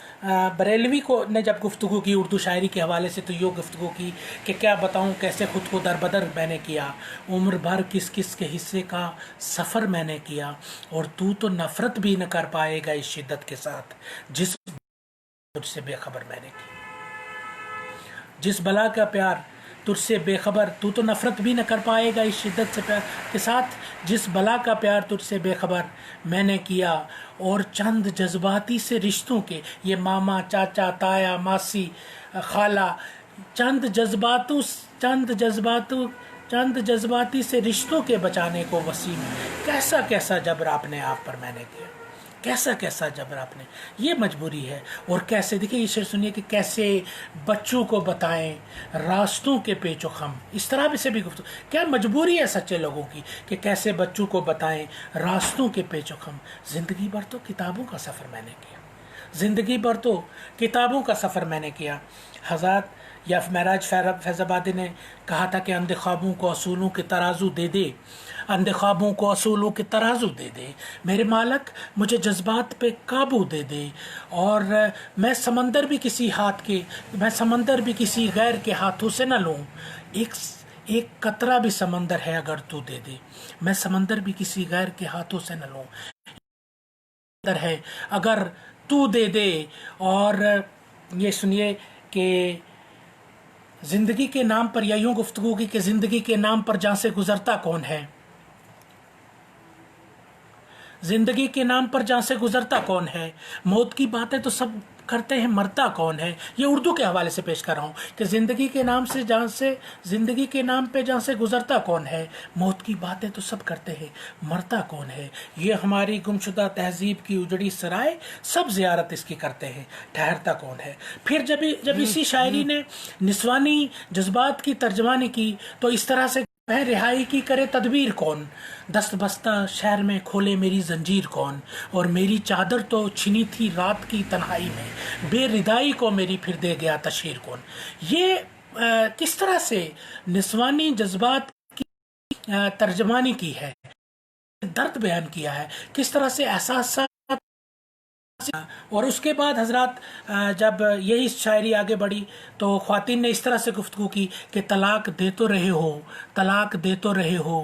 Speaker 1: بریلوی کو نے جب گفتگو کی اردو شاعری کے حوالے سے تو یہ گفتگو کی کہ کیا بتاؤں کیسے خود کو در بدر میں نے کیا، عمر بھر کس کس کے حصے کا سفر میں نے کیا، اور تو نفرت بھی نہ کر پائے گا اس شدت کے ساتھ جس تجھ سے بے خبر میں نے کی، جس بلا کا پیار تجھ سے بے خبر، تو نفرت بھی نہ کر پائے گا اس شدت سے پیار کے ساتھ جس بلا کا پیار تجھ سے بے خبر میں نے کیا، اور چند جذباتی سے رشتوں کے، یہ ماما، چاچا، تایا، ماسی، خالہ، چند جذباتی سے رشتوں کے بچانے کو وسیم، کیسا کیسا جبر آپ نے آپ پر میں نے کیا، کیسا کیسا جبر آپ نے، یہ مجبوری ہے۔ اور کیسے دیکھیں یہ شعر سنیے کہ کیسے بچوں کو بتائیں راستوں کے پیچ و خم، اس طرح سے بھی گفتگو، کیا مجبوری ہے سچے لوگوں کی کہ کیسے بچوں کو بتائیں راستوں کے پیچ و خم، زندگی بھر تو کتابوں کا سفر میں نے کیا، زندگی بھر تو کتابوں کا سفر میں نے کیا۔ حضرات یا معراج فیض آبادی نے کہا تھا کہ اندھے خوابوں کو اصولوں کے ترازو دے دے، اندھے خوابوں کو اصولوں کے ترازو دے دے، میرے مالک مجھے جذبات پہ قابو دے دے، اور میں سمندر بھی کسی غیر کے ہاتھوں سے نہ لوں، ایک قطرہ بھی سمندر ہے اگر تو دے دے، میں سمندر بھی کسی غیر کے ہاتھوں سے نہ لوں ہے اگر تو دے دے۔ اور یہ سنیے کہ زندگی کے نام پر، یا یوں گفتگو کی کہ زندگی کے نام پر جہاں سے گزرتا کون ہے، زندگی کے نام پر جہاں سے گزرتا کون ہے، موت کی باتیں تو سب کرتے ہیں مرتا کون ہے، یہ اردو کے حوالے سے پیش کر رہا ہوں کہ زندگی کے نام پہ جہاں سے گزرتا کون ہے، موت کی باتیں تو سب کرتے ہیں مرتا کون ہے، یہ ہماری گمشدہ تہذیب کی اجڑی سرائے سب زیارت اس کی کرتے ہیں ٹھہرتا کون ہے۔ پھر جب اسی شاعری نے نسوانی جذبات کی ترجمانی کی تو اس طرح سے رہائی کی کرے تدبیر کون، دست بستہ شہر میں کھولے میری زنجیر کون، اور میری چادر تو چھنی تھی رات کی تنہائی میں، بے ردائی کو میری پھر دے گیا تشہیر کون۔ یہ کس طرح سے نسوانی جذبات کی ترجمانی کی ہے، درد بیان کیا ہے، کس طرح سے احساسات۔ اور اس کے بعد حضرات جب یہی شاعری آگے بڑھی تو خواتین نے اس طرح سے گفتگو کی کہ طلاق دے تو رہے ہو